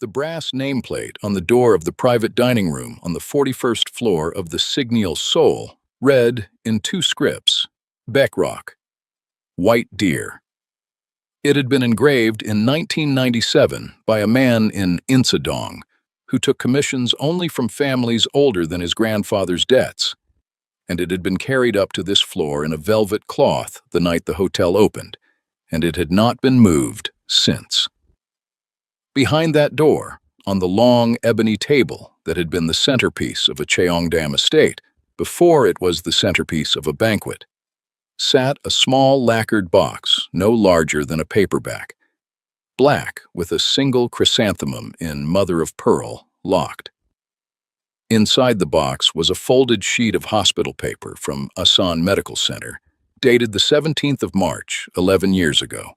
The brass nameplate on the door of the private dining room on the 41st floor of the Signal Soul read in two scripts, Beckrock, White Deer. It had been engraved in 1997 by a man in Insadong, who took commissions only from families older than his grandfather's debts, and it had been carried up to this floor in a velvet cloth the night the hotel opened, and it had not been moved since. Behind that door, on the long ebony table that had been the centerpiece of a Cheongdam estate, before it was the centerpiece of a banquet, sat a small lacquered box no larger than a paperback, black with a single chrysanthemum in mother-of-pearl locked. Inside the box was a folded sheet of hospital paper from Asan Medical Center, dated the 17th of March, 11 years ago,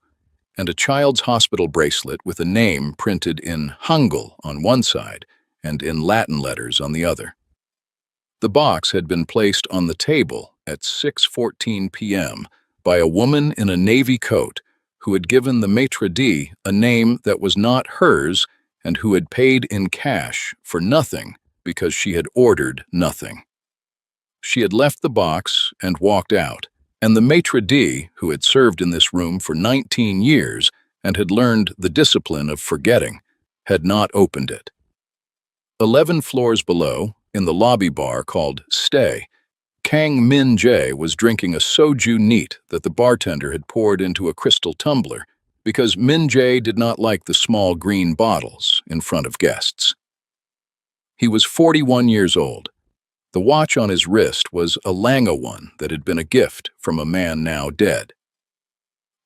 and a child's hospital bracelet with a name printed in Hangul on one side and in Latin letters on the other. The box had been placed on the table at 6:14 p.m. by a woman in a navy coat who had given the maitre d' a name that was not hers and who had paid in cash for nothing because she had ordered nothing. She had left the box and walked out, and the maitre d', who had served in this room for 19 years and had learned the discipline of forgetting, had not opened it. 11 floors below, in the lobby bar called Stay, Kang Min Jae was drinking a soju neat that the bartender had poured into a crystal tumbler because Min Jae did not like the small green bottles in front of guests. He was 41 years old. The watch on his wrist was a Lange one that had been a gift from a man now dead.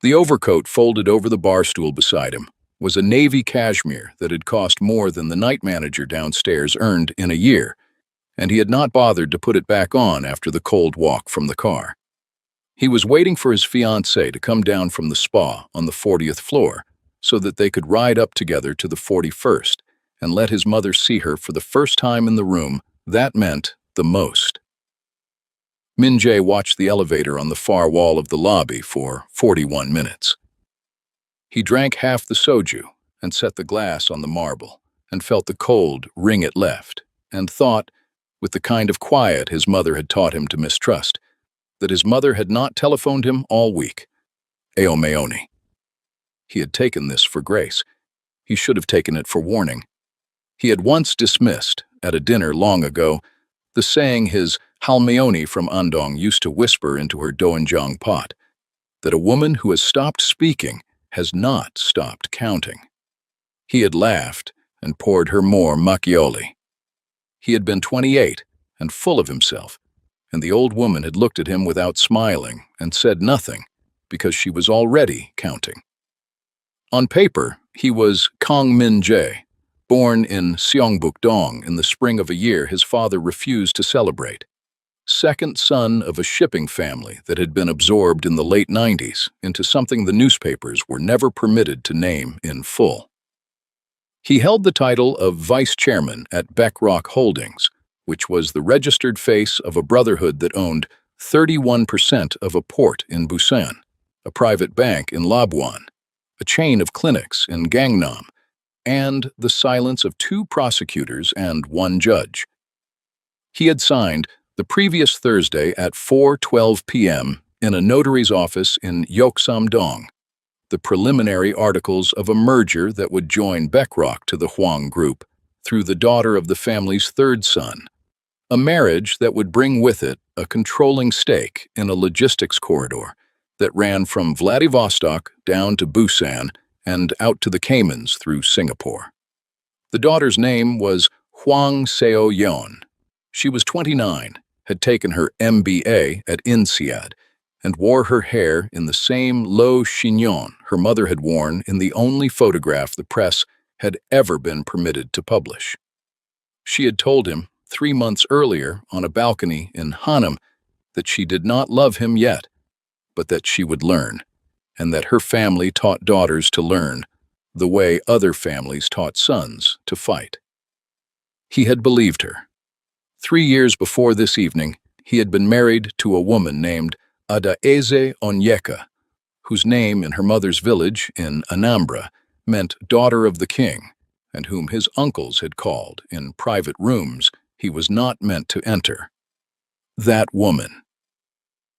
The overcoat folded over the bar stool beside him was a navy cashmere that had cost more than the night manager downstairs earned in a year, and he had not bothered to put it back on after the cold walk from the car. He was waiting for his fiancée to come down from the spa on the 40th floor so that they could ride up together to the 41st and let his mother see her for the first time in the room. That meant the most. Min Jae watched the elevator on the far wall of the lobby for 41 minutes. He drank half the soju and set the glass on the marble and felt the cold ring it left and thought, with the kind of quiet his mother had taught him to mistrust, that his mother had not telephoned him all week. Eo Meoni. He had taken this for grace. He should have taken it for warning. He had once dismissed, at a dinner long ago, the saying his Halmeoni from Andong used to whisper into her doenjang pot, that a woman who has stopped speaking has not stopped counting. He had laughed and poured her more macchioli. He had been 28 and full of himself, and the old woman had looked at him without smiling and said nothing because she was already counting. On paper, he was Kang Min Jae, born in Seongbuk-dong in the spring of a year his father refused to celebrate, second son of a shipping family that had been absorbed in the late 90s into something the newspapers were never permitted to name in full. He held the title of vice chairman at Beckrock Holdings, which was the registered face of a brotherhood that owned 31% of a port in Busan, a private bank in Labuan, a chain of clinics in Gangnam, and the silence of 2 prosecutors and 1 judge. He had signed the previous Thursday at 4:12 p.m. in a notary's office in Yeoksamdong, the preliminary articles of a merger that would join Beckrock to the Huang Group through the daughter of the family's 3rd son, a marriage that would bring with it a controlling stake in a logistics corridor that ran from Vladivostok down to Busan and out to the Caymans through Singapore. The daughter's name was Hwang Seo-yeon. She was 29, had taken her MBA at INSEAD, and wore her hair in the same low chignon her mother had worn in the only photograph the press had ever been permitted to publish. She had told him 3 months earlier on a balcony in Hanam that she did not love him yet, but that she would learn, and that her family taught daughters to learn the way other families taught sons to fight. He had believed her. 3 years before this evening, he had been married to a woman named Adaeze Onyeka, whose name in her mother's village in Anambra meant daughter of the king, and whom his uncles had called in private rooms he was not meant to enter. That woman.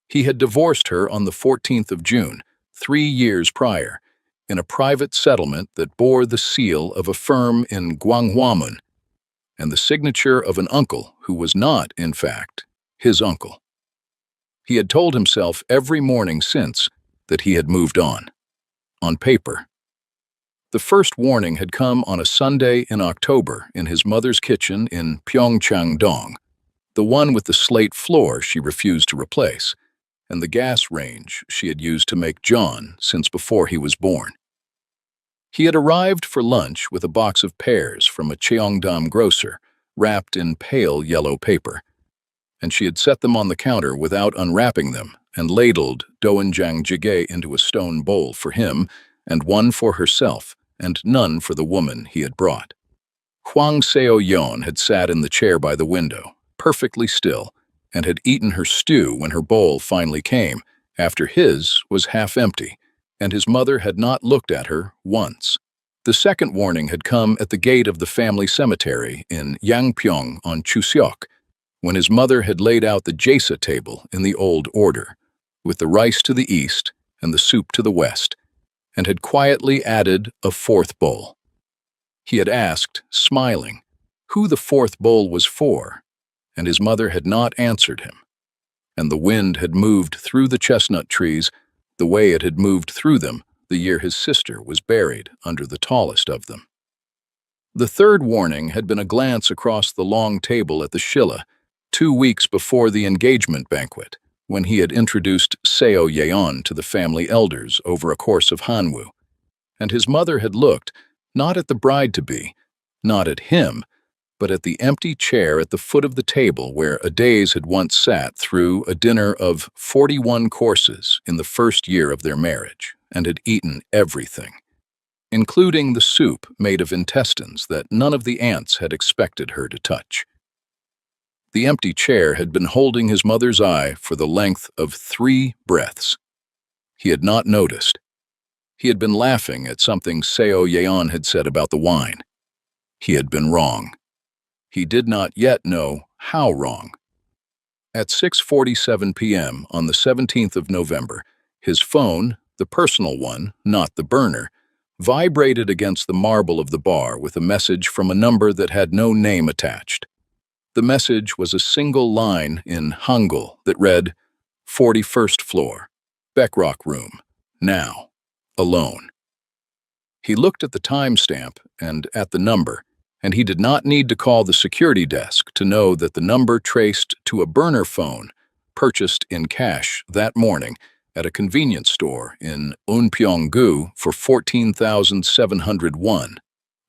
He had divorced her on the 14th of June, 3 years prior, in a private settlement that bore the seal of a firm in Gwanghwamun and the signature of an uncle who was not, in fact, his uncle. He had told himself every morning since that he had moved on paper. The first warning had come on a Sunday in October in his mother's kitchen in Pyeongchang-dong, the one with the slate floor she refused to replace, and the gas range she had used to make John since before he was born. He had arrived for lunch with a box of pears from a Cheongdam grocer, wrapped in pale yellow paper, and she had set them on the counter without unwrapping them and ladled doenjang jjigae into a stone bowl for him and one for herself and none for the woman he had brought. Hwang Seo-yeon had sat in the chair by the window, perfectly still, and had eaten her stew when her bowl finally came, after his was half empty, and his mother had not looked at her once. The second warning had come at the gate of the family cemetery in Yangpyeong on Chuseok, when his mother had laid out the jesa table in the old order, with the rice to the east and the soup to the west, and had quietly added a fourth bowl. He had asked, smiling, who the fourth bowl was for, and his mother had not answered him, and the wind had moved through the chestnut trees the way it had moved through them the year his sister was buried under the tallest of them. The third warning had been a glance across the long table at the Shilla 2 weeks before the engagement banquet, when he had introduced Seo-yeon to the family elders over a course of Hanwoo, and his mother had looked not at the bride-to-be, not at him, but at the empty chair at the foot of the table where Adays had once sat through a dinner of 41 courses in the first year of their marriage, and had eaten everything, including the soup made of intestines that none of the aunts had expected her to touch. The empty chair had been holding his mother's eye for the length of 3 breaths. He had not noticed. He had been laughing at something Seo-yeon had said about the wine. He had been wrong. He did not yet know how wrong. At 6:47 p.m. on the 17th of November, his phone, the personal one, not the burner, vibrated against the marble of the bar with a message from a number that had no name attached. The message was a single line in Hangul that read, 41st floor, Backrock room, now, alone. He looked at the timestamp and at the number, and he did not need to call the security desk to know that the number traced to a burner phone purchased in cash that morning at a convenience store in Eunpyeong-gu for 14,701,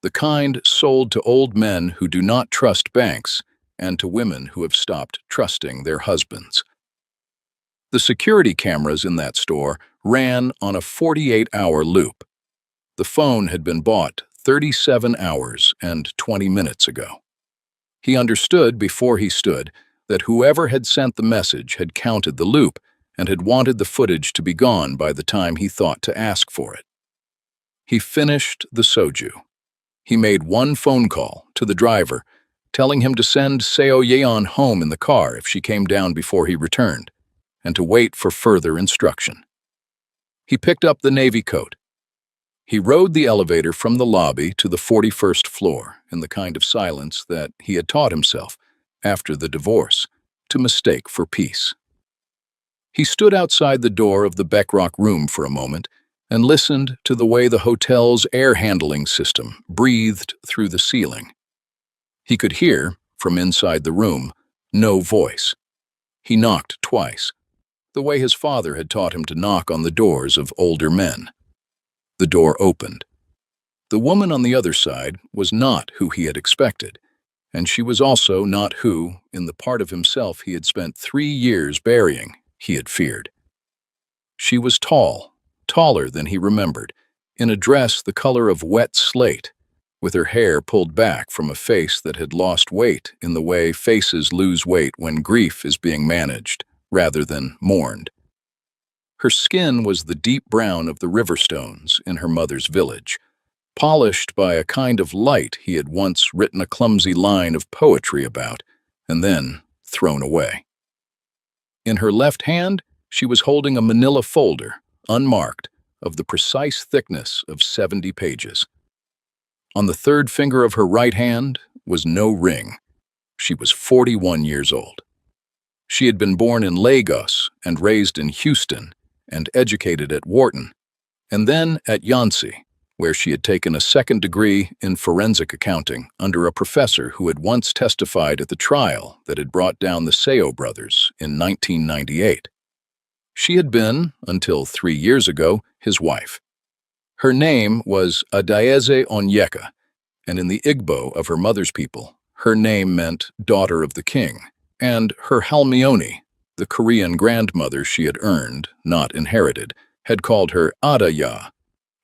the kind sold to old men who do not trust banks and to women who have stopped trusting their husbands. The security cameras in that store ran on a 48-hour loop. The phone had been bought 37 hours and 20 minutes ago. He understood before he stood that whoever had sent the message had counted the loop and had wanted the footage to be gone by the time he thought to ask for it. He finished the soju. He made one phone call to the driver, telling him to send Seo-yeon home in the car if she came down before he returned, and to wait for further instruction. He picked up the navy coat. He rode the elevator from the lobby to the 41st floor in the kind of silence that he had taught himself, after the divorce, to mistake for peace. He stood outside the door of the Backrock room for a moment and listened to the way the hotel's air handling system breathed through the ceiling. He could hear, from inside the room, no voice. He knocked twice, the way his father had taught him to knock on the doors of older men. The door opened. The woman on the other side was not who he had expected, and she was also not who, in the part of himself he had spent 3 years burying, he had feared. She was tall, taller than he remembered, in a dress the color of wet slate, with her hair pulled back from a face that had lost weight in the way faces lose weight when grief is being managed, rather than mourned. Her skin was the deep brown of the river stones in her mother's village, polished by a kind of light he had once written a clumsy line of poetry about, and then thrown away. In her left hand, she was holding a manila folder, unmarked, of the precise thickness of 70 pages. On the third finger of her right hand was no ring. She was 41 years old. She had been born in Lagos and raised in Houston and educated at Wharton, and then at Yonsei, where she had taken a second degree in forensic accounting under a professor who had once testified at the trial that had brought down the Seo brothers in 1998. She had been, until 3 years ago, his wife. Her name was Adaeze Onyeka, and in the Igbo of her mother's people, her name meant daughter of the king, and her Halmione, the Korean grandmother she had earned, not inherited, had called her Adaya,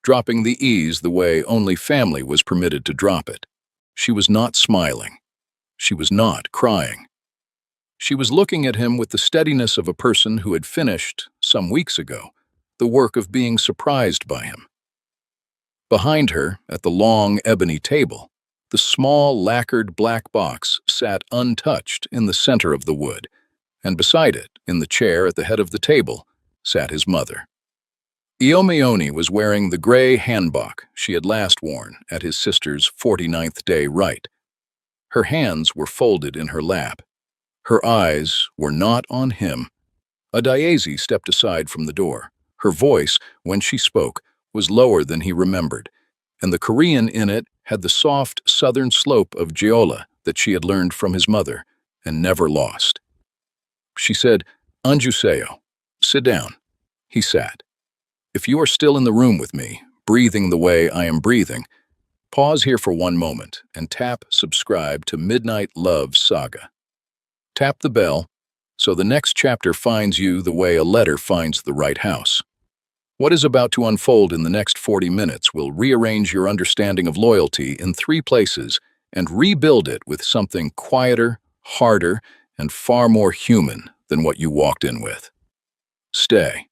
dropping the E's the way only family was permitted to drop it. She was not smiling. She was not crying. She was looking at him with the steadiness of a person who had finished, some weeks ago, the work of being surprised by him. Behind her, at the long ebony table, the small lacquered black box sat untouched in the center of the wood, and beside it, in the chair at the head of the table, sat his mother. Iomeoni was wearing the gray hanbok she had last worn at his sister's 49th day rite. Her hands were folded in her lap. Her eyes were not on him. Adaeze stepped aside from the door. Her voice, when she spoke, was lower than he remembered, and the Korean in it had the soft southern slope of Jeolla that she had learned from his mother and never lost. She said, "Anjuseo, sit down." He sat. "If you are still in the room with me, breathing the way I am breathing, pause here for one moment and tap subscribe to Midnight Love Saga. Tap the bell so the next chapter finds you the way a letter finds the right house. What is about to unfold in the next 40 minutes will rearrange your understanding of loyalty in 3 places and rebuild it with something quieter, harder, and far more human than what you walked in with. Stay.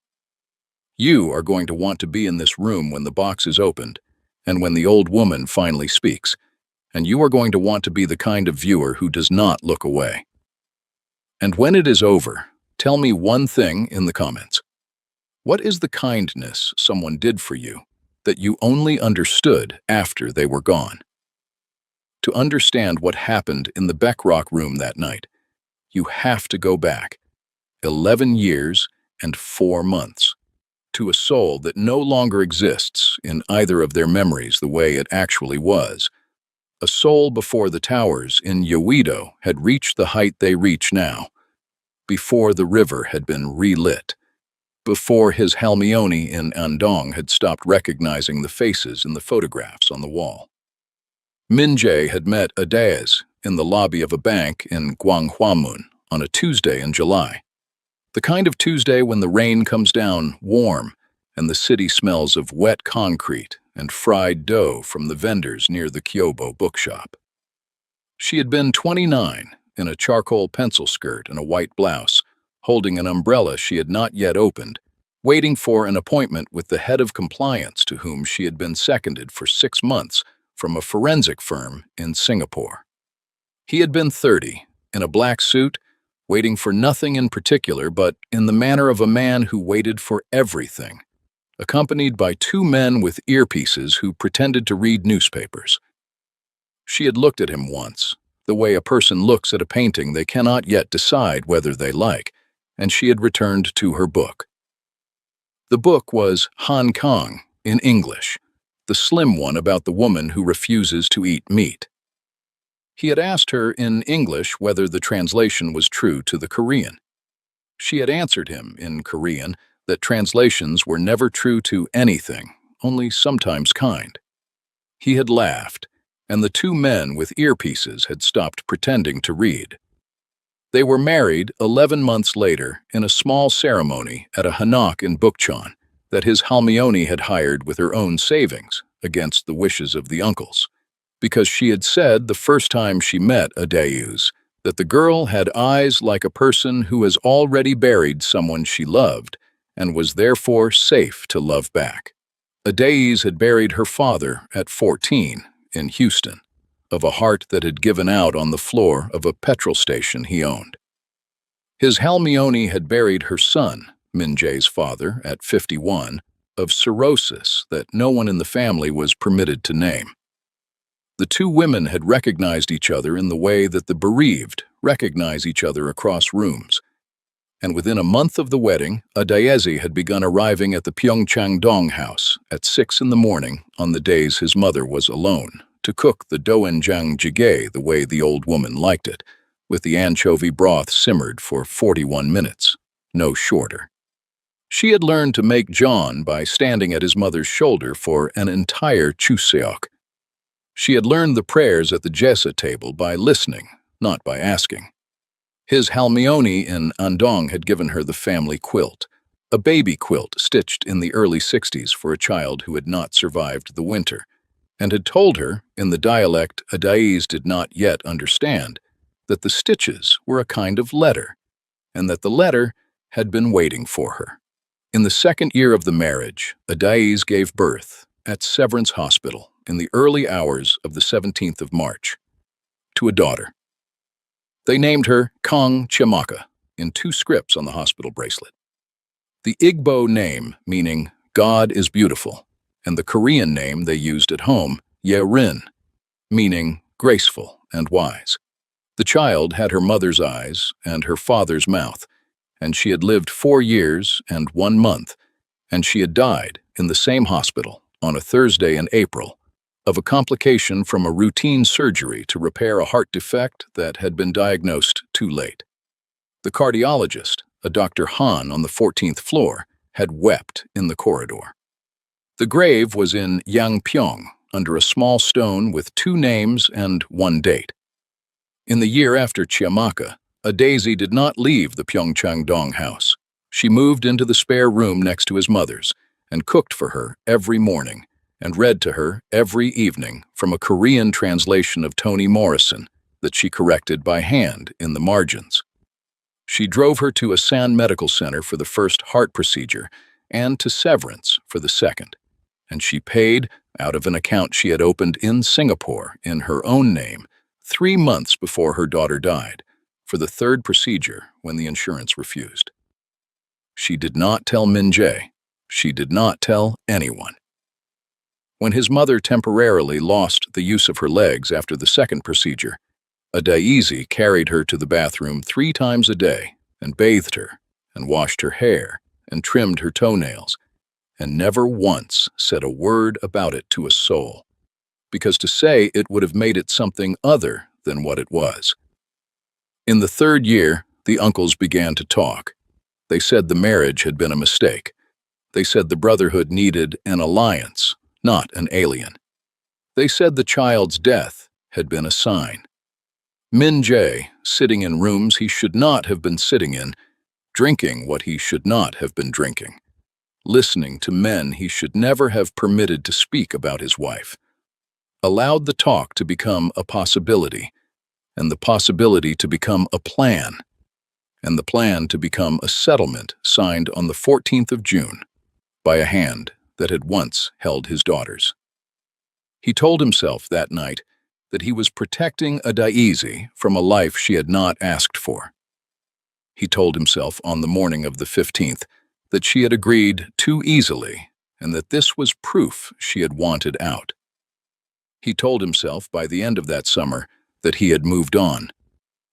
You are going to want to be in this room when the box is opened and when the old woman finally speaks, and you are going to want to be the kind of viewer who does not look away. And when it is over, tell me one thing in the comments. What is the kindness someone did for you that you only understood after they were gone? To understand what happened in the Beckrock room that night, you have to go back 11 years and 4 months to a soul that no longer exists in either of their memories the way it actually was. A soul before the towers in Yowido had reached the height they reach now, before the river had been relit, before his Halmione in Andong had stopped recognizing the faces in the photographs on the wall. Minjae had met Adaeze in the lobby of a bank in Gwanghwamun on a Tuesday in July. The kind of Tuesday when the rain comes down warm and the city smells of wet concrete and fried dough from the vendors near the Kyobo bookshop. She had been 29, in a charcoal pencil skirt and a white blouse, holding an umbrella she had not yet opened, waiting for an appointment with the head of compliance to whom she had been seconded for 6 months from a forensic firm in Singapore. He had been 30, in a black suit, waiting for nothing in particular but in the manner of a man who waited for everything, accompanied by 2 men with earpieces who pretended to read newspapers. She had looked at him once, the way a person looks at a painting they cannot yet decide whether they like, and she had returned to her book. The book was Hong Kong in English, the slim one about the woman who refuses to eat meat. He had asked her in English whether the translation was true to the Korean. She had answered him in Korean that translations were never true to anything, only sometimes kind. He had laughed, and the 2 men with earpieces had stopped pretending to read. They were married 11 months later in a small ceremony at a hanok in Bukchon that his Halmione had hired with her own savings against the wishes of the uncles, because she had said the first time she met Adaeze that the girl had eyes like a person who has already buried someone she loved and was therefore safe to love back. Adaize had buried her father at 14 in Houston, of a heart that had given out on the floor of a petrol station he owned. His Halmione had buried her son, Minjae's father, at 51, of cirrhosis that no one in the family was permitted to name. The two women had recognized each other in the way that the bereaved recognize each other across rooms, and within a month of the wedding, Adaize had begun arriving at the Pyeongchang-dong house at 6 in the morning on the days his mother was alone, to cook the doenjang jjigae the way the old woman liked it, with the anchovy broth simmered for 41 minutes, no shorter. She had learned to make John by standing at his mother's shoulder for an entire chuseok. She had learned the prayers at the Jesa table by listening, not by asking. His Halmione in Andong had given her the family quilt, a baby quilt stitched in the early 60s for a child who had not survived the winter, and had told her, in the dialect Adaize did not yet understand, that the stitches were a kind of letter, and that the letter had been waiting for her. In the second year of the marriage, Adaize gave birth at Severance Hospital in the early hours of the 17th of March to a daughter. They named her Kong Chiamaka in 2 scripts on the hospital bracelet. The Igbo name, meaning God is beautiful, and the Korean name they used at home, Yerin, meaning graceful and wise. The child had her mother's eyes and her father's mouth, and she had lived 4 years and 1 month, and she had died in the same hospital on a Thursday in April of a complication from a routine surgery to repair a heart defect that had been diagnosed too late. The cardiologist, a Dr. Han on the 14th floor, had wept in the corridor. The grave was in Yangpyeong, under a small stone with 2 names and 1 date. In the year after Chiamaka, Adaize did not leave the Pyeongchang-dong house. She moved into the spare room next to his mother's and cooked for her every morning, and read to her every evening from a Korean translation of Toni Morrison that she corrected by hand in the margins. She drove her to Asan Medical Center for the first heart procedure and to Severance for the second, and she paid out of an account she had opened in Singapore in her own name 3 months before her daughter died for the third procedure when the insurance refused. She did not tell Minjae. She did not tell anyone. When his mother temporarily lost the use of her legs after the second procedure, Adaize carried her to the bathroom 3 times a day and bathed her and washed her hair and trimmed her toenails, and never once said a word about it to a soul, because to say it would have made it something other than what it was. In the 3rd year, the uncles began to talk. They said the marriage had been a mistake. They said the brotherhood needed an alliance, not an alien. They said the child's death had been a sign. Minjae, sitting in rooms he should not have been sitting in, drinking what he should not have been drinking, listening to men he should never have permitted to speak about his wife, allowed the talk to become a possibility, and the possibility to become a plan, and the plan to become a settlement signed on the 14th of June by a hand that had once held his daughters. He told himself that night that he was protecting Adaize from a life she had not asked for. He told himself on the morning of the 15th that she had agreed too easily and that this was proof she had wanted out. He told himself by the end of that summer that he had moved on.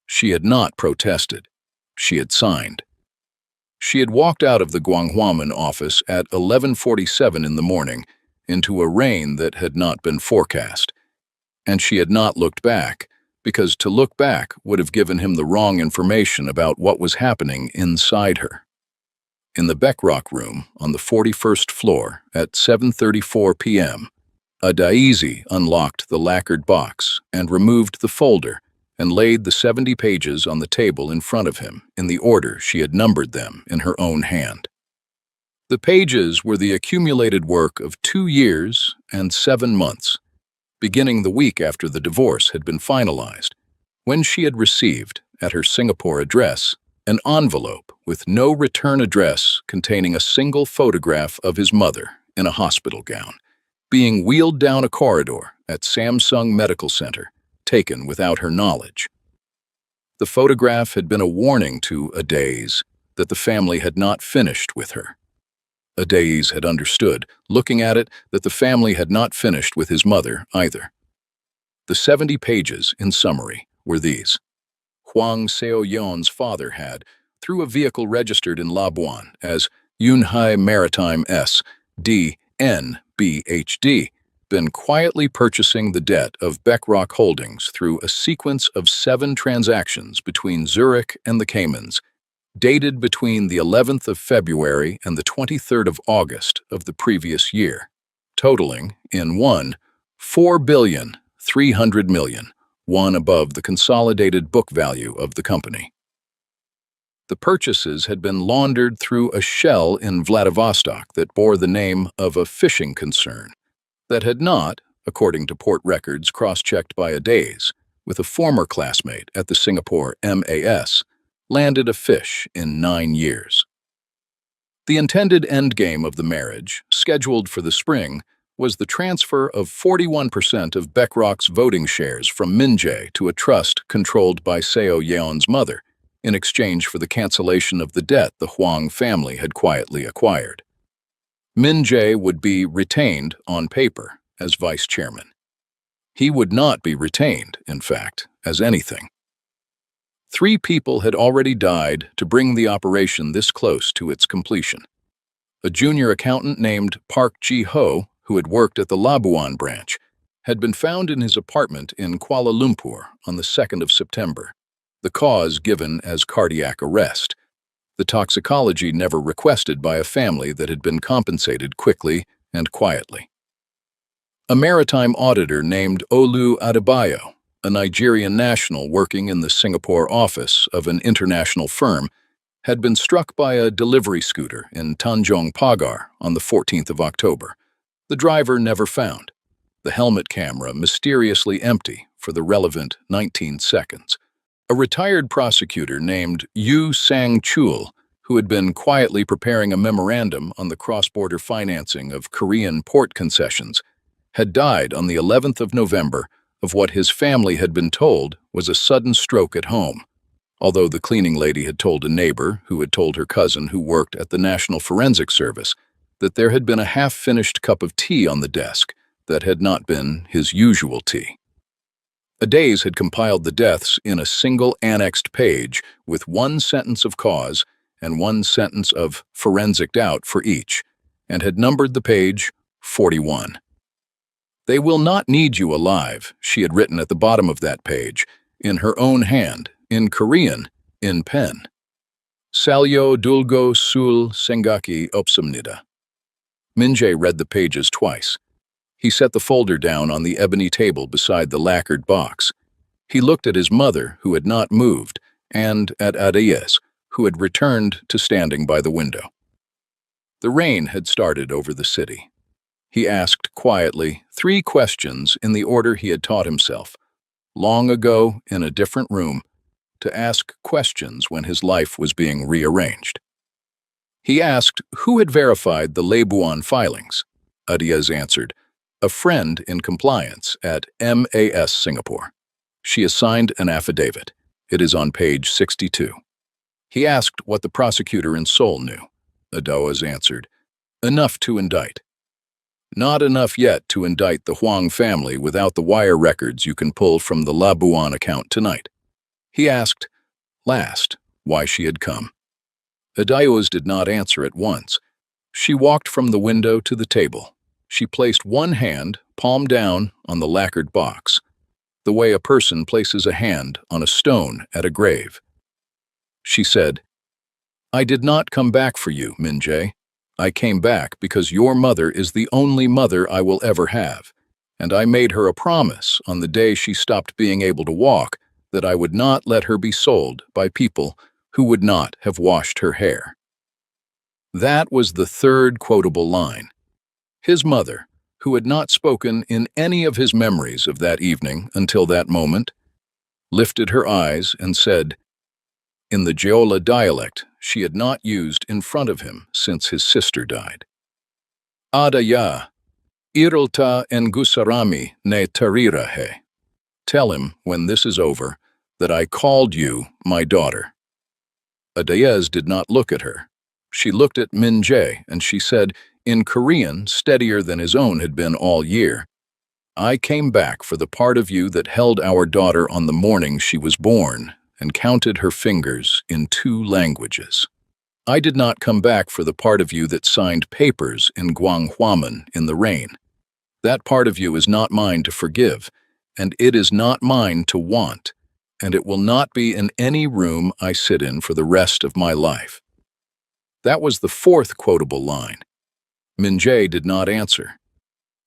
She had not protested. She had signed. She had walked out of the Gwanghwamun office at 11:47 in the morning into a rain that had not been forecast, and she had not looked back, because to look back would have given him the wrong information about what was happening inside her. In the Beckrock room on the 41st floor at 7:34 p.m., Adaize unlocked the lacquered box and removed the folder and laid the 70 pages on the table in front of him in the order she had numbered them in her own hand. The pages were the accumulated work of 2 years and 7 months, beginning the week after the divorce had been finalized, when she had received, at her Singapore address, an envelope with no return address containing a single photograph of his mother in a hospital gown, being wheeled down a corridor at Samsung Medical Center, taken without her knowledge. The photograph had been a warning to Adaze that the family had not finished with her. Adaze had understood, looking at it, that the family had not finished with his mother either. The 70 pages, in summary, were these. Huang Xiaoyon's father had, through a vehicle registered in Labuan as Yunhai Maritime S.D. NBHD, been quietly purchasing the debt of Beckrock Holdings through a sequence of 7 transactions between Zurich and the Caymans, dated between the 11th of February and the 23rd of August of the previous year, totaling, in one, 4,300,000,000, one above the consolidated book value of the company. The purchases had been laundered through a shell in Vladivostok that bore the name of a fishing concern that had not, according to port records cross-checked by Adaze, with a former classmate at the Singapore MAS, landed a fish in 9 years. The intended endgame of the marriage, scheduled for the spring, was the transfer of 41% of Beckrock's voting shares from Minjae to a trust controlled by Seo Yeon's mother, in exchange for the cancellation of the debt the Huang family had quietly acquired. Minjae would be retained, on paper, as vice chairman. He would not be retained, in fact, as anything. 3 people had already died to bring the operation this close to its completion. A junior accountant named Park Ji-ho, who had worked at the Labuan branch, had been found in his apartment in Kuala Lumpur on the 2nd of September, the cause given as cardiac arrest, the toxicology never requested by a family that had been compensated quickly and quietly. A maritime auditor named Olu Adebayo, a Nigerian national working in the Singapore office of an international firm, had been struck by a delivery scooter in Tanjong Pagar on the 14th of October. The driver never found. The helmet camera mysteriously empty for the relevant 19 seconds. A retired prosecutor named Yu Sang-chul, who had been quietly preparing a memorandum on the cross-border financing of Korean port concessions, had died on the 11th of November of what his family had been told was a sudden stroke at home, although the cleaning lady had told a neighbor who had told her cousin who worked at the National Forensic Service that there had been a half-finished cup of tea on the desk that had not been his usual tea. Adaze had compiled the deaths in a single annexed page with 1 sentence of cause and 1 sentence of forensic doubt for each, and had numbered the page 41. "They will not need you alive," she had written at the bottom of that page, in her own hand, in Korean, in pen. Salyo dulgo sul sengaki opsumnida. Minjae read the pages twice. He set the folder down on the ebony table beside the lacquered box. He looked at his mother, who had not moved, and at Adaez, who had returned to standing by the window. The rain had started over the city. He asked quietly 3 questions in the order he had taught himself, long ago in a different room, to ask questions when his life was being rearranged. He asked who had verified the Labuan filings. Adaez answered, "A friend in compliance at MAS Singapore." She assigned an affidavit. It is on page 62. He asked what the prosecutor in Seoul knew. Adaez answered, "Enough to indict." Not enough yet to indict the Huang family without the wire records you can pull from the Labuan account tonight. He asked, last, why she had come. Adaez did not answer at once. She walked from the window to the table. She placed one hand, palm down, on the lacquered box, the way a person places a hand on a stone at a grave. She said, "I did not come back for you, Minjae. I came back because your mother is the only mother I will ever have, and I made her a promise on the day she stopped being able to walk that I would not let her be sold by people who would not have washed her hair." That was the 3rd quotable line. His mother, who had not spoken in any of his memories of that evening until that moment, lifted her eyes and said, in the Jeolla dialect she had not used in front of him since his sister died, Adaya, Irilta engusarami ne tarirahe. Tell him, when this is over, that I called you my daughter. Adayez did not look at her. She looked at Min Jae, and she said, in Korean, steadier than his own had been all year, I came back for the part of you that held our daughter on the morning she was born and counted her fingers in 2 languages. I did not come back for the part of you that signed papers in Gwanghwamun in the rain. That part of you is not mine to forgive, and it is not mine to want, and it will not be in any room I sit in for the rest of my life. That was the 4th quotable line. Min Jae did not answer.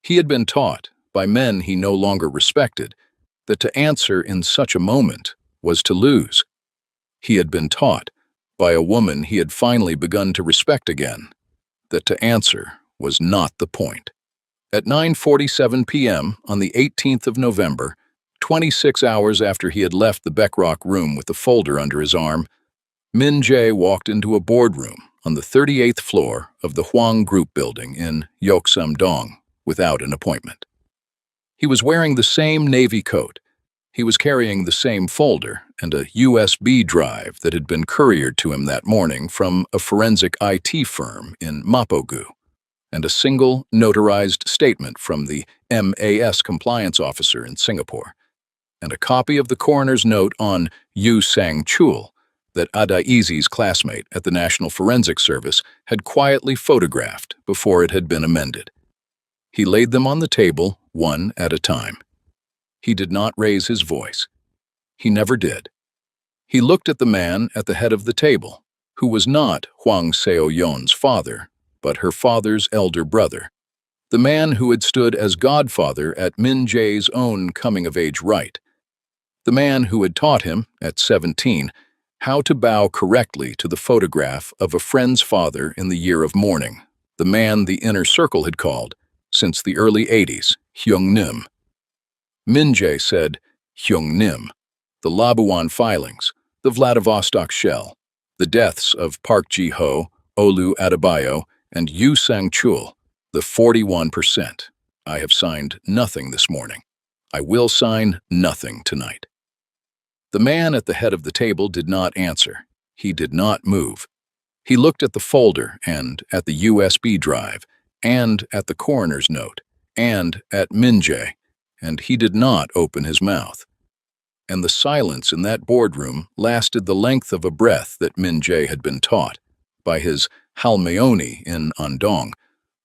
He had been taught, by men he no longer respected, that to answer in such a moment was to lose. He had been taught, by a woman he had finally begun to respect again, that to answer was not the point. At 9:47 p.m. on the 18th of November, 26 hours after he had left the Beckrock room with the folder under his arm, Min Jae walked into a boardroom on the 38th floor of the Hwang Group building in Yeoksam-dong without an appointment. He was wearing the same navy coat. He was carrying the same folder and a USB drive that had been couriered to him that morning from a forensic IT firm in Mapogu, and a single notarized statement from the MAS compliance officer in Singapore, and a copy of the coroner's note on Yu Sang-chul that Adaizi's classmate at the National Forensic Service had quietly photographed before it had been amended. He laid them on the table, one at a time. He did not raise his voice. He never did. He looked at the man at the head of the table, who was not Hwang Seo-yeon's father, but her father's elder brother, the man who had stood as godfather at Min Jae's own coming-of-age rite, the man who had taught him, at 17, how to bow correctly to the photograph of a friend's father in the year of mourning, the man the inner circle had called, since the early 80s, Hyung-nim. Min Jae said, Hyung-nim, the Labuan filings, the Vladivostok shell, the deaths of Park Ji-ho, Olu Adebayo, and Yu Sang-chul, the 41%. I have signed nothing this morning. I will sign nothing tonight. The man at the head of the table did not answer. He did not move. He looked at the folder and at the USB drive and at the coroner's note and at Min Jae, and he did not open his mouth. And the silence in that boardroom lasted the length of a breath that Min Jae had been taught, by his Halmeoni in Andong,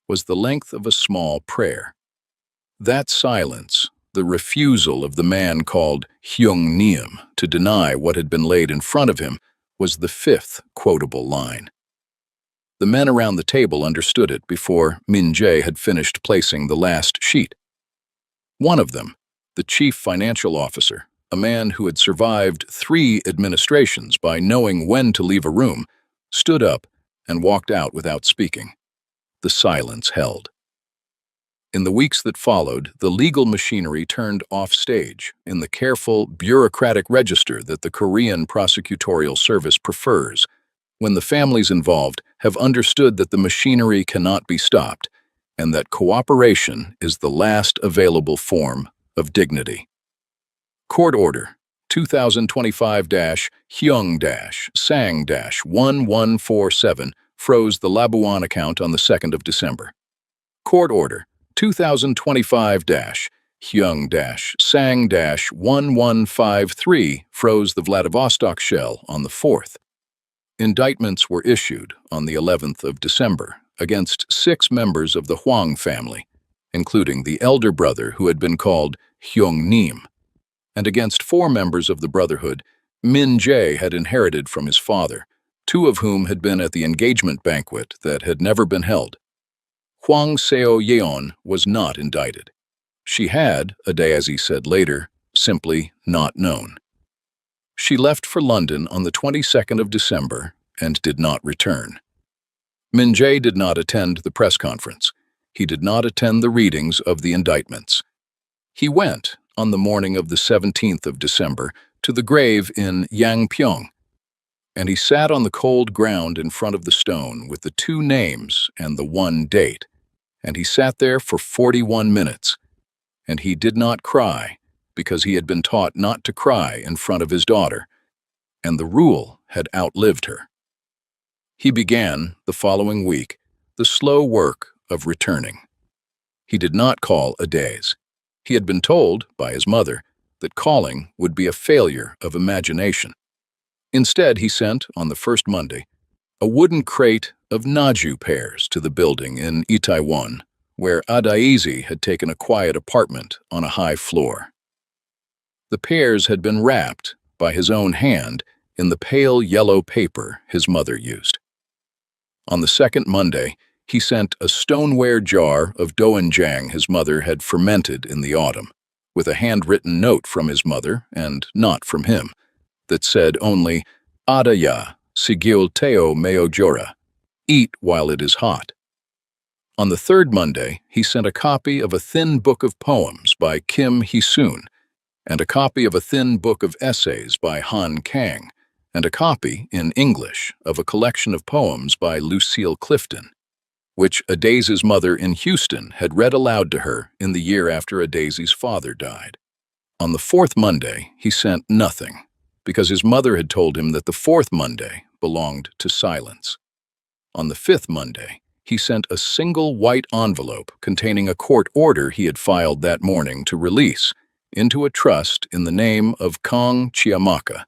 was the length of a small prayer. That silence, the refusal of the man called Hyung-nim to deny what had been laid in front of him, was the 5th quotable line. The men around the table understood it before Min Jae had finished placing the last sheet. One of them, the chief financial officer, a man who had survived 3 administrations by knowing when to leave a room, stood up and walked out without speaking. The silence held. In the weeks that followed, the legal machinery turned off-stage in the careful, bureaucratic register that the Korean prosecutorial service prefers, when the families involved have understood that the machinery cannot be stopped and that cooperation is the last available form of dignity. Court Order 2025-Hyung-Sang-1147 froze the Labuan account on the 2nd of December. Court Order 2025-Hyung-Sang-1153 froze the Vladivostok shell on the 4th. Indictments were issued on the 11th of December against 6 members of the Hwang family, including the elder brother who had been called Hyung-nim, and against 4 members of the Brotherhood Min Jae had inherited from his father, 2 of whom had been at the engagement banquet that had never been held. Hwang Seo-yeon was not indicted. She had, Adaizi said later, simply not known. She left for London on the 22nd of December and did not return. Min Jae did not attend the press conference. He did not attend the readings of the indictments. He went, on the morning of the 17th of December, to the grave in Yangpyeong, and he sat on the cold ground in front of the stone with the 2 names and the 1 date, and he sat there for 41 minutes, and he did not cry because he had been taught not to cry in front of his daughter, and the rule had outlived her. He began, the following week, the slow work of returning. He did not call a days. He had been told, by his mother, that calling would be a failure of imagination. Instead, he sent, on the first Monday, a wooden crate of Naju pears to the building in Itaewon, where Adaizi had taken a quiet apartment on a high floor. The pears had been wrapped, by his own hand, in the pale yellow paper his mother used. On the second Monday, he sent a stoneware jar of doenjang his mother had fermented in the autumn, with a handwritten note from his mother, and not from him, that said only, "Adaya, sigil teo meojora," eat while it is hot. On the third Monday, he sent a copy of a thin book of poems by Kim Hee-soon, and a copy of a thin book of essays by Han Kang, and a copy, in English, of a collection of poems by Lucille Clifton, which Adaizi's mother in Houston had read aloud to her in the year after Adaizi's father died. On the fourth Monday, he sent nothing, because his mother had told him that the fourth Monday belonged to silence. On the fifth Monday, he sent a single white envelope containing a court order he had filed that morning to release into a trust in the name of Kong Chiamaka.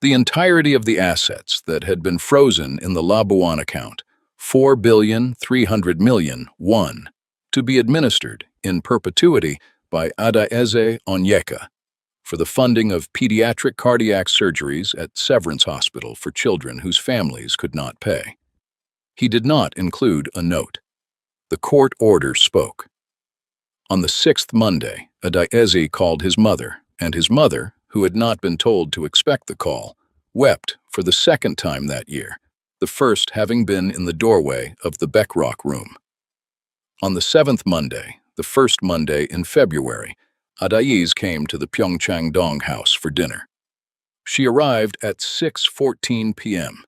The entirety of the assets that had been frozen in the Labuan account, 4,300,000,000 won, to be administered in perpetuity by Adaize Onyeka for the funding of pediatric cardiac surgeries at Severance Hospital for children whose families could not pay. He did not include a note. The court order spoke. On the sixth Monday, Adaize called his mother, and his mother, who had not been told to expect the call, wept for the second time that year, the first having been in the doorway of the Beckrock room. On the seventh Monday, the first Monday in February, Adaize came to the Pyeongchang-dong house for dinner. She arrived at 6:14 p.m.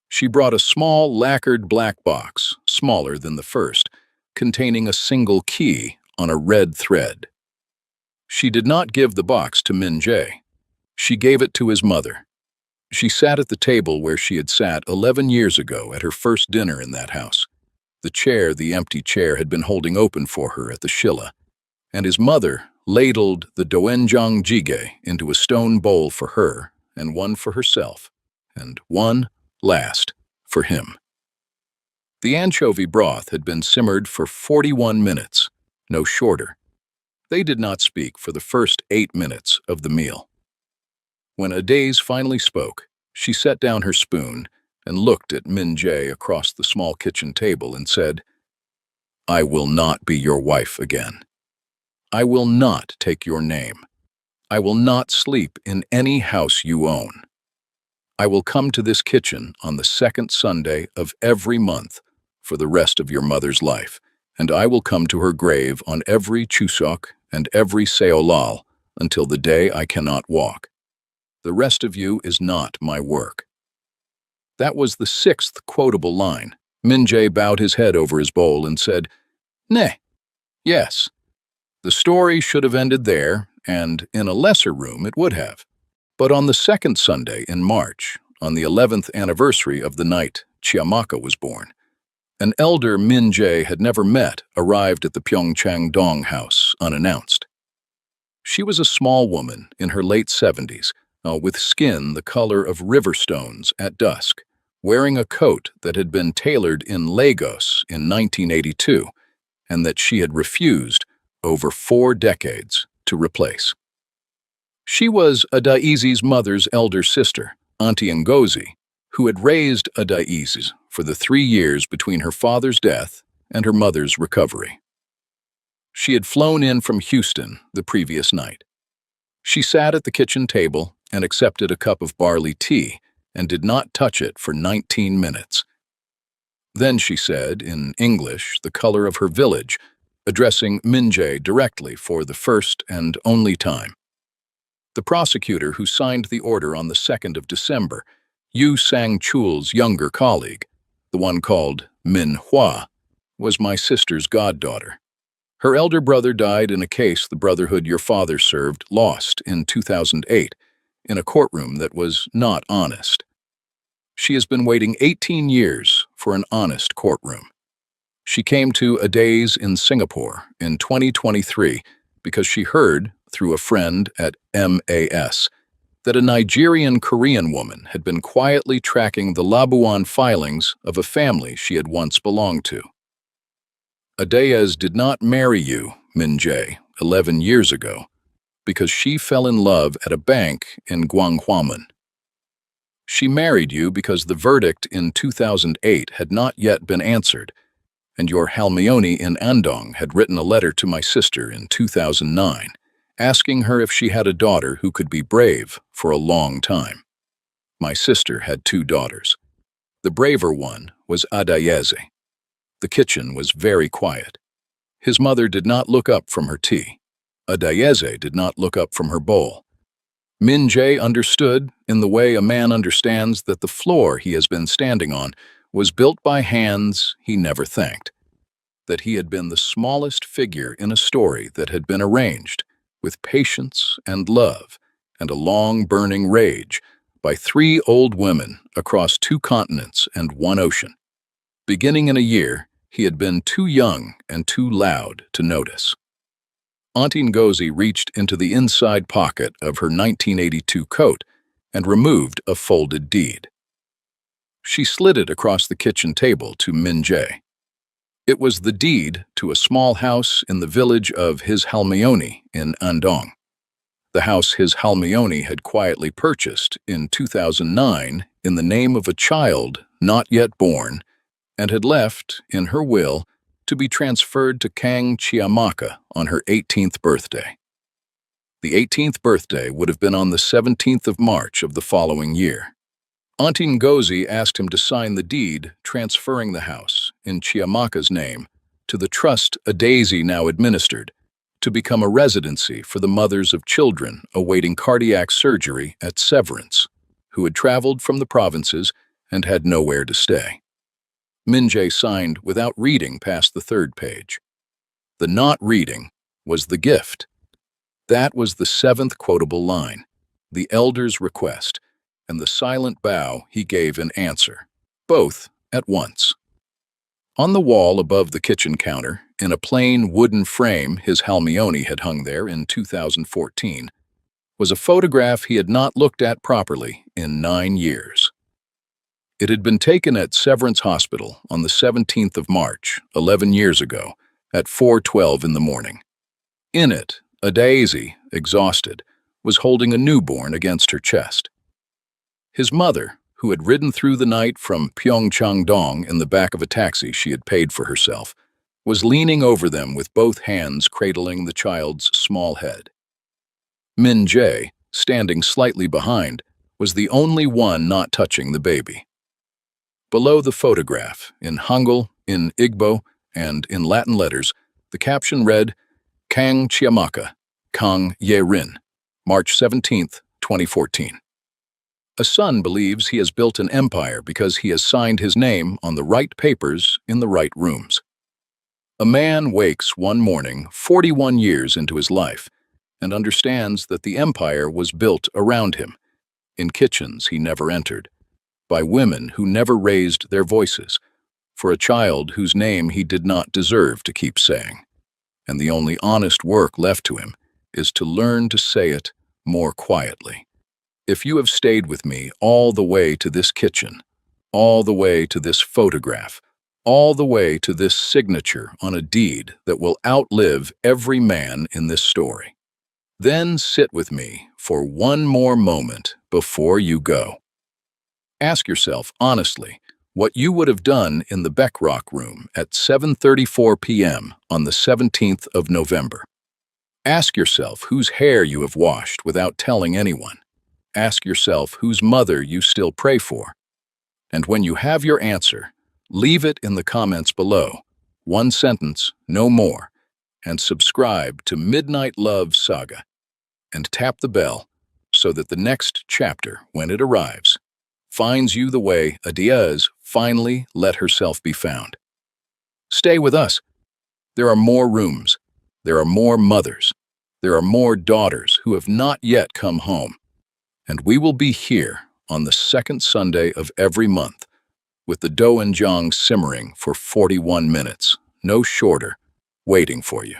She brought a small lacquered black box, smaller than the first, containing a single key on a red thread. She did not give the box to Min Jae. She gave it to his mother. She sat at the table where she had sat 11 years ago at her first dinner in that house. The empty chair, had been holding open for her at the Shilla, and his mother ladled the doenjang jjigae into a stone bowl for her, and one for herself, and one, last, for him. The anchovy broth had been simmered for 41 minutes, no shorter. They did not speak for the first 8 minutes of the meal. When Adaize finally spoke, she set down her spoon and looked at Min Jae across the small kitchen table and said, "I will not be your wife again. I will not take your name. I will not sleep in any house you own. I will come to this kitchen on the second Sunday of every month for the rest of your mother's life, and I will come to her grave on every Chuseok and every Seolal until the day I cannot walk. The rest of you is not my work." That was the sixth quotable line. Min Jae bowed his head over his bowl and said, "Nay, yes." The story should have ended there, and in a lesser room it would have. But on the second Sunday in March, on the 11th anniversary of the night Chiamaka was born, an elder Min Jae had never met arrived at the Pyeongchang-dong house unannounced. She was a small woman in her late 70s, with skin the color of river stones at dusk, wearing a coat that had been tailored in Lagos in 1982, and that she had refused, over 4 decades, to replace. She was Adaize's mother's elder sister, Auntie Ngozi, who had raised Adaize for the 3 years between her father's death and her mother's recovery. She had flown in from Houston the previous night. She sat at the kitchen table and accepted a cup of barley tea and did not touch it for 19 minutes. Then she said, in English, the color of her village, addressing Min Jae directly for the first and only time. The prosecutor who signed the order on the 2nd of December, Yu Sang-chul's younger colleague, the one called Min Hua, was my sister's goddaughter. Her elder brother died in a case the brotherhood your father served lost in 2008 in a courtroom that was not honest. She has been waiting 18 years for an honest courtroom. She came to a days in Singapore in 2023 because she heard, through a friend at MAS, that a Nigerian Korean woman had been quietly tracking the Labuan filings of a family she had once belonged to. Adayez did not marry you, Min Jae, 11 years ago, because she fell in love at a bank in Gwanghwamun. She married you because the verdict in 2008 had not yet been answered, and your Halmioni in Andong had written a letter to my sister in 2009, asking her if she had a daughter who could be brave for a long time. My sister had 2 daughters. The braver one was Adayeze. The kitchen was very quiet. His mother did not look up from her tea. Adayeze did not look up from her bowl. Min Jae understood, in the way a man understands, that the floor he has been standing on was built by hands he never thanked, that he had been the smallest figure in a story that had been arranged, with patience and love and a long burning rage, by 3 old women across 2 continents and 1 ocean. Beginning in a year, he had been too young and too loud to notice. Auntie Ngozi reached into the inside pocket of her 1982 coat and removed a folded deed. She slid it across the kitchen table to Min Jae. It was the deed to a small house in the village of His Halmioni in Andong. The house His Halmioni had quietly purchased in 2009 in the name of a child not yet born, and had left, in her will, to be transferred to Kang Chiamaka on her 18th birthday. The 18th birthday would have been on the 17th of March of the following year. Auntie Ngozi asked him to sign the deed transferring the house, in Chiamaka's name, to the trust Adaisy now administered, to become a residency for the mothers of children awaiting cardiac surgery at Severance, who had traveled from the provinces and had nowhere to stay. Min Jae signed without reading past the 3rd page. The not reading was the gift. That was the 7th quotable line, the elder's request, and the silent bow he gave in answer, both at once. On the wall above the kitchen counter, in a plain wooden frame his Halmioni had hung there in 2014, was a photograph he had not looked at properly in 9 years. It had been taken at Severance Hospital on the 17th of March, 11 years ago, at 4:12 in the morning. In it, Adaisy, exhausted, was holding a newborn against her chest. His mother, who had ridden through the night from Pyeongchang-dong in the back of a taxi she had paid for herself, was leaning over them with both hands cradling the child's small head. Min Jae, standing slightly behind, was the only one not touching the baby. Below the photograph, in Hangul, in Igbo, and in Latin letters, the caption read, Kang Chiamaka, Kang Ye-rin, March 17, 2014. A son believes he has built an empire because he has signed his name on the right papers in the right rooms. A man wakes one morning 41 years into his life and understands that the empire was built around him, in kitchens he never entered, by women who never raised their voices, for a child whose name he did not deserve to keep saying. And the only honest work left to him is to learn to say it more quietly. If you have stayed with me all the way to this kitchen, all the way to this photograph, all the way to this signature on a deed that will outlive every man in this story, then sit with me for one more moment before you go. Ask yourself honestly what you would have done in the Beckrock room at 7:34 p.m. on the 17th of November. Ask yourself whose hair you have washed without telling anyone. Ask yourself whose mother you still pray for. And when you have your answer, leave it in the comments below, 1 sentence, no more, and subscribe to Midnight Love Saga, and tap the bell so that the next chapter, when it arrives, finds you the way Adayez finally let herself be found. Stay with us. There are more rooms. There are more mothers. There are more daughters who have not yet come home. And we will be here on the second Sunday of every month, with the doenjang simmering for 41 minutes, no shorter, waiting for you.